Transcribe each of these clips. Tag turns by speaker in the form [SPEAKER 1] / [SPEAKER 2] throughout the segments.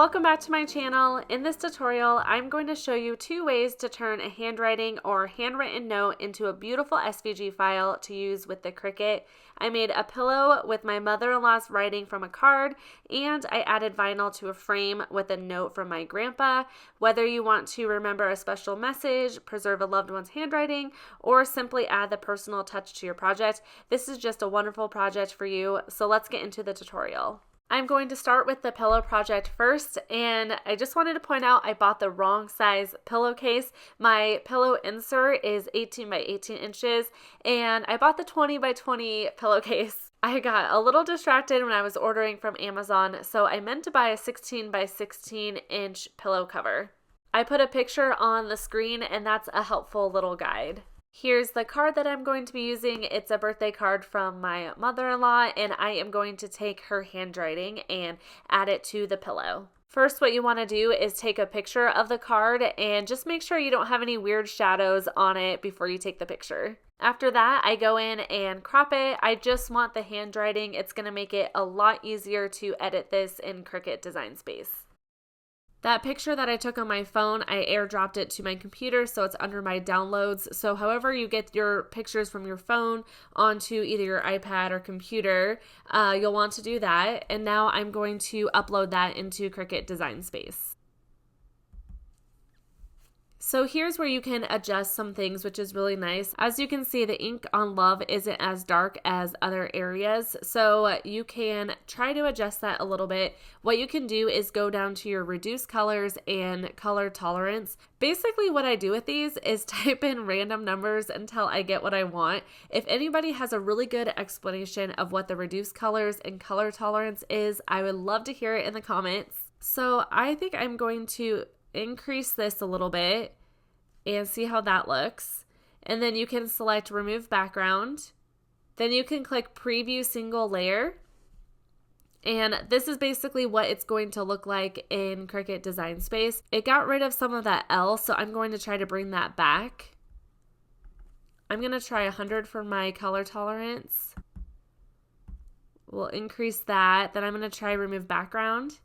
[SPEAKER 1] Welcome back to my channel. In this tutorial, I'm going to show you 2 ways to turn a handwriting or handwritten note into a beautiful SVG file to use with the Cricut. I made a pillow with my mother-in-law's writing from a card, and I added vinyl to a frame with a note from my grandpa. Whether you want to remember a special message, preserve a loved one's handwriting, or simply add the personal touch to your project, this is just a wonderful project for you. So let's get into the tutorial. I'm going to start with the pillow project first, and I just wanted to point out I bought the wrong size pillowcase. My pillow insert is 18 by 18 inches, and I bought the 20 by 20 pillowcase. I got a little distracted when I was ordering from Amazon, so I meant to buy a 16 by 16 inch pillow cover. I put a picture on the screen, and that's a helpful little guide. Here's the card that I'm going to be using. It's a birthday card from my mother-in-law, and I am going to take her handwriting and add it to the pillow. First, what you want to do is take a picture of the card and just make sure you don't have any weird shadows on it before you take the picture. After that, I go in and crop it. I just want the handwriting. It's going to make it a lot easier to edit this in Cricut Design Space. That picture that I took on my phone, I airdropped it to my computer, so it's under my downloads. So however you get your pictures from your phone onto either your iPad or computer, you'll want to do that. And now I'm going to upload that into Cricut Design Space. So here's where you can adjust some things, which is really nice. As you can see, the ink on Love isn't as dark as other areas, so you can try to adjust that a little bit. What you can do is go down to your reduce colors and color tolerance. Basically what I do with these is type in random numbers until I get what I want. If anybody has a really good explanation of what the reduce colors and color tolerance is, I would love to hear it in the comments. So I think I'm going to increase this a little bit and see how that looks. And then you can select remove background. Then you can click preview single layer. And this is basically what it's going to look like in Cricut Design Space. It got rid of some of that L, so I'm going to try to bring that back. I'm going to try 100 for my color tolerance. We'll increase that. Then I'm going to try remove background.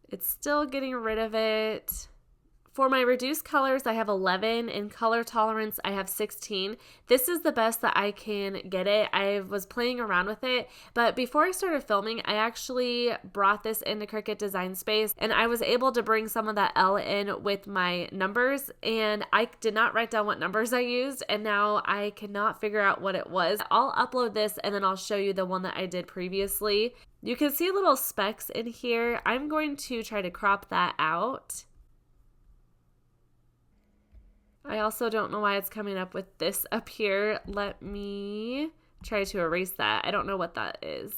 [SPEAKER 1] It's still getting rid of it. For my reduced colors, I have 11, and color tolerance, I have 16. This is the best that I can get it. I was playing around with it, but before I started filming, I actually brought this into Cricut Design Space, and I was able to bring some of that L in with my numbers, and I did not write down what numbers I used, and now I cannot figure out what it was. I'll upload this, and then I'll show you the one that I did previously. You can see little specks in here. I'm going to try to crop that out. I also don't know why it's coming up with this up here. Let me try to erase that. I don't know what that is.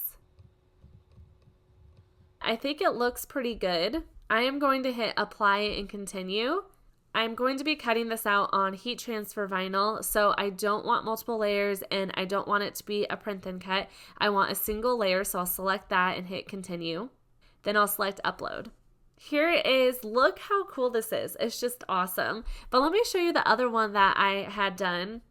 [SPEAKER 1] I think it looks pretty good. I am going to hit apply and continue. I'm going to be cutting this out on heat transfer vinyl, so I don't want multiple layers and I don't want it to be a print and cut. I want a single layer, so I'll select that and hit continue. Then I'll select upload. Here it is. Look how cool this is. It's just awesome. But let me show you the other one that I had done.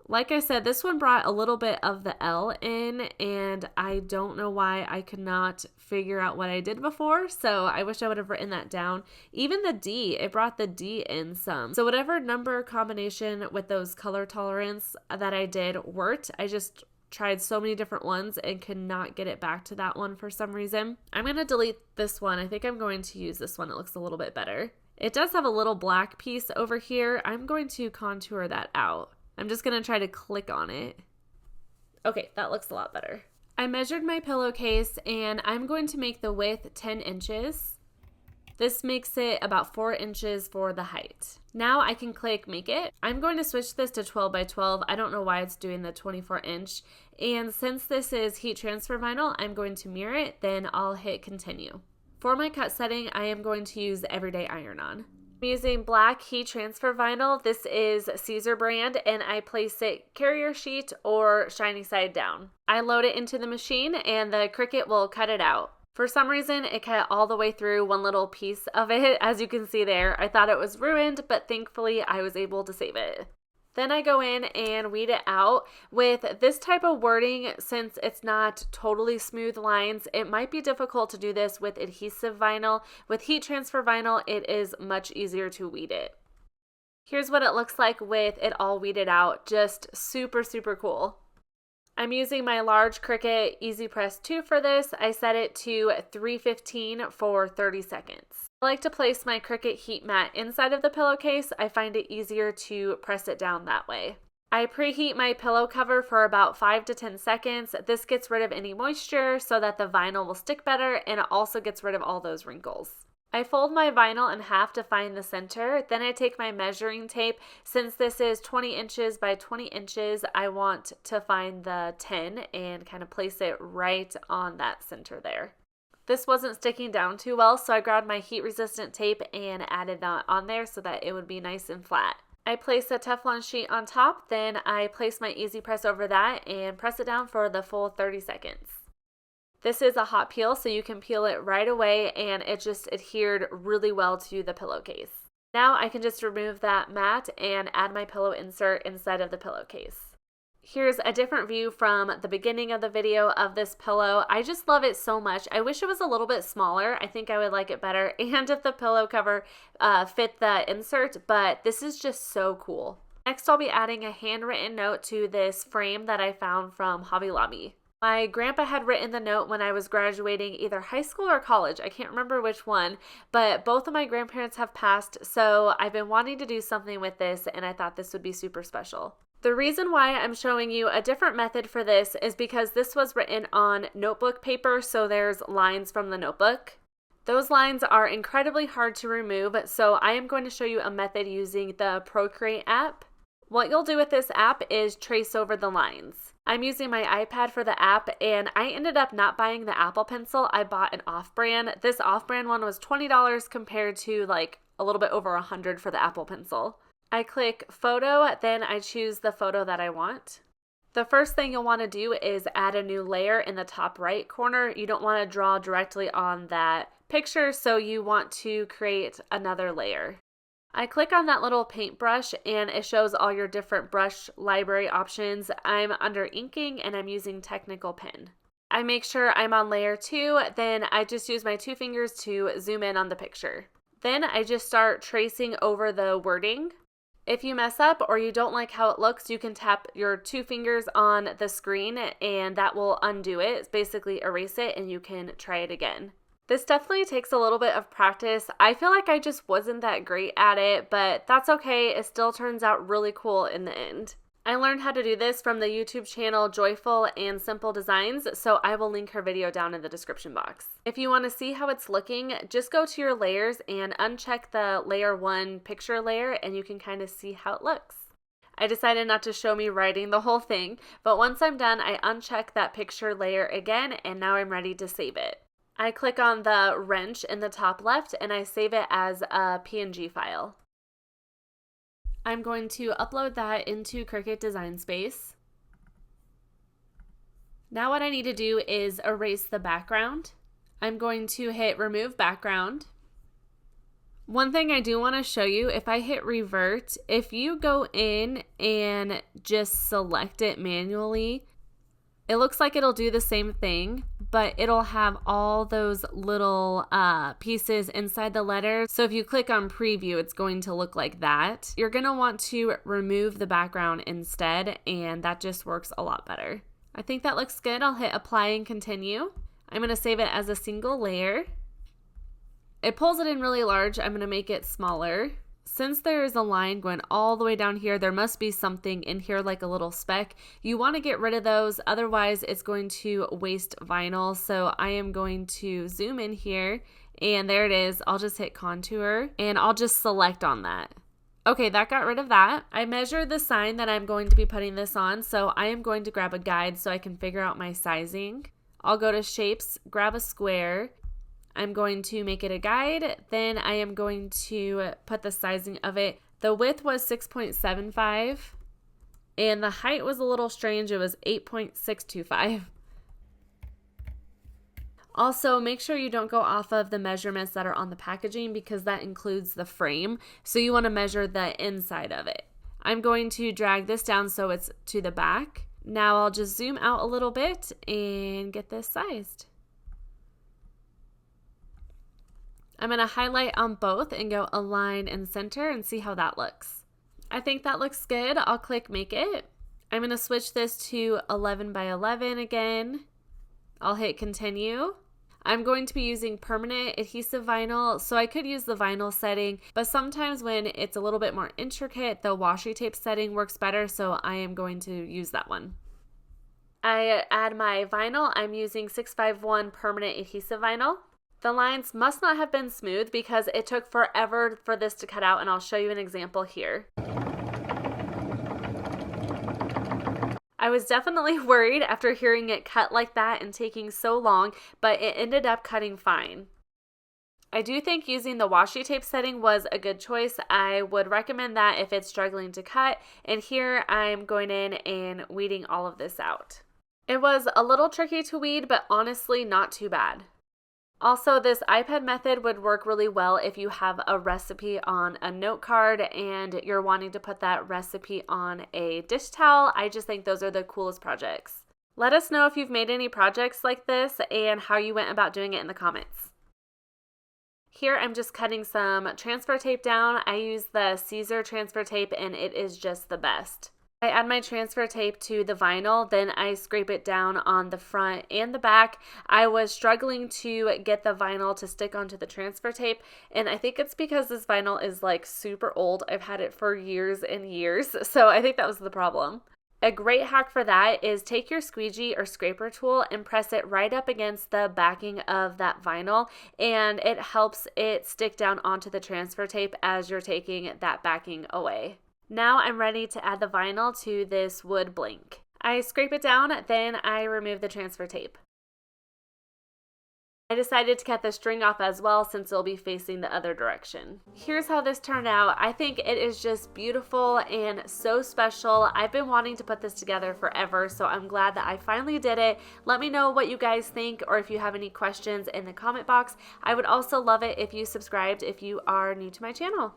[SPEAKER 1] Like I said, this one brought a little bit of the L in, and I don't know why I could not figure out what I did before, so I wish I would have written that down. Even the D, it brought the D in some. So whatever number combination with those color tolerance that I did worked. I just tried so many different ones and could not get it back to that one for some reason. I'm going to delete this one. I think I'm going to use this one. It looks a little bit better. It does have a little black piece over here. I'm going to contour that out. I'm just going to try to click on it. Okay, that looks a lot better. I measured my pillowcase and I'm going to make the width 10 inches. This makes it about 4 inches for the height. Now I can click make it. I'm going to switch this to 12 by 12. I don't know why it's doing the 24 inch. And since this is heat transfer vinyl, I'm going to mirror it, then I'll hit continue. For my cut setting, I am going to use Everyday Iron-On. I'm using black heat transfer vinyl. This is Caesar brand, and I place it carrier sheet or shiny side down. I load it into the machine and the Cricut will cut it out. For some reason, it cut all the way through one little piece of it, as you can see there. I thought it was ruined, but thankfully I was able to save it. Then I go in and weed it out. With this type of wording, since it's not totally smooth lines, it might be difficult to do this with adhesive vinyl. With heat transfer vinyl, it is much easier to weed it. Here's what it looks like with it all weeded out. Just super, super cool. I'm using my large Cricut Easy Press 2 for this. I set it to 315 for 30 seconds. I like to place my Cricut heat mat inside of the pillowcase. I find it easier to press it down that way. I preheat my pillow cover for about 5 to 10 seconds. This gets rid of any moisture so that the vinyl will stick better, and it also gets rid of all those wrinkles. I fold my vinyl in half to find the center. Then I take my measuring tape. Since this is 20 inches by 20 inches, I want to find the 10 and kind of place it right on that center there. This wasn't sticking down too well, so I grabbed my heat resistant tape and added that on there so that it would be nice and flat. I place a Teflon sheet on top, then I place my Easy Press over that and press it down for the full 30 seconds. This is a hot peel, so you can peel it right away, and it just adhered really well to the pillowcase. Now I can just remove that mat and add my pillow insert inside of the pillowcase. Here's a different view from the beginning of the video of this pillow. I just love it so much. I wish it was a little bit smaller. I think I would like it better, and if the pillow cover fit the insert, but this is just so cool. Next, I'll be adding a handwritten note to this frame that I found from Hobby Lobby. My grandpa had written the note when I was graduating either high school or college. I can't remember which one, but both of my grandparents have passed, so I've been wanting to do something with this, and I thought this would be super special. The reason why I'm showing you a different method for this is because this was written on notebook paper, so there's lines from the notebook. Those lines are incredibly hard to remove, so I am going to show you a method using the Procreate app. What you'll do with this app is trace over the lines. I'm using my iPad for the app, and I ended up not buying the Apple Pencil. I bought an off-brand. This off-brand one was $20 compared to like a little bit over $100 for the Apple Pencil. I click photo, then I choose the photo that I want. The first thing you'll want to do is add a new layer in the top right corner. You don't want to draw directly on that picture, so you want to create another layer. I click on that little paintbrush and it shows all your different brush library options. I'm under inking and I'm using technical pen. I make sure I'm on layer 2, then I just use my 2 fingers to zoom in on the picture. Then I just start tracing over the wording. If you mess up or you don't like how it looks, you can tap your 2 fingers on the screen and that will undo it. It's basically erase it and you can try it again. This definitely takes a little bit of practice. I feel like I just wasn't that great at it, but that's okay. It still turns out really cool in the end. I learned how to do this from the YouTube channel Joyful and Simple Designs, so I will link her video down in the description box. If you want to see how it's looking, just go to your layers and uncheck the layer 1 picture layer and you can kind of see how it looks. I decided not to show me writing the whole thing, but once I'm done, I uncheck that picture layer again and now I'm ready to save it. I click on the wrench in the top left and I save it as a PNG file. I'm going to upload that into Cricut Design Space. Now what I need to do is erase the background. I'm going to hit Remove Background. One thing I do want to show you, if I hit Revert, if you go in and just select it manually, it looks like it'll do the same thing, but it'll have all those little pieces inside the letters. So if you click on preview, it's going to look like that. You're going to want to remove the background instead, and that just works a lot better. I think that looks good. I'll hit apply and continue. I'm going to save it as a single layer. It pulls it in really large. I'm going to make it smaller. Since there is a line going all the way down here, there must be something in here like a little speck. You want to get rid of those, otherwise it's going to waste vinyl. So I am going to zoom in here and there it is. I'll just hit contour and I'll just select on that. Okay, that got rid of that. I measured the sign that I'm going to be putting this on, so I am going to grab a guide so I can figure out my sizing. I'll go to shapes, grab a square. I'm going to make it a guide, then I am going to put the sizing of it. The width was 6.75 and the height was a little strange, it was 8.625. Also, make sure you don't go off of the measurements that are on the packaging because that includes the frame, so you want to measure the inside of it. I'm going to drag this down so it's to the back. Now I'll just zoom out a little bit and get this sized. I'm going to highlight on both and go align and center and see how that looks. I think that looks good. I'll click make it. I'm going to switch this to 11 by 11 again. I'll hit continue. I'm going to be using permanent adhesive vinyl, so I could use the vinyl setting, but sometimes when it's a little bit more intricate, the washi tape setting works better, so I am going to use that one. I add my vinyl. I'm using 651 permanent adhesive vinyl. The lines must not have been smooth because it took forever for this to cut out, and I'll show you an example here. I was definitely worried after hearing it cut like that and taking so long, but it ended up cutting fine. I do think using the washi tape setting was a good choice. I would recommend that if it's struggling to cut, and here I'm going in and weeding all of this out. It was a little tricky to weed, but honestly not too bad. Also, this iPad method would work really well if you have a recipe on a note card and you're wanting to put that recipe on a dish towel. I just think those are the coolest projects. Let us know if you've made any projects like this and how you went about doing it in the comments. Here I'm just cutting some transfer tape down. I use the Caesar transfer tape and it is just the best. I add my transfer tape to the vinyl, then I scrape it down on the front and the back. I was struggling to get the vinyl to stick onto the transfer tape, and I think it's because this vinyl is like super old. I've had it for years and years, so I think that was the problem. A great hack for that is take your squeegee or scraper tool and press it right up against the backing of that vinyl, and it helps it stick down onto the transfer tape as you're taking that backing away. Now I'm ready to add the vinyl to this wood blank. I scrape it down, then I remove the transfer tape. I decided to cut the string off as well since it'll be facing the other direction. Here's how this turned out. I think it is just beautiful and so special. I've been wanting to put this together forever, so I'm glad that I finally did it. Let me know what you guys think or if you have any questions in the comment box. I would also love it if you subscribed if you are new to my channel.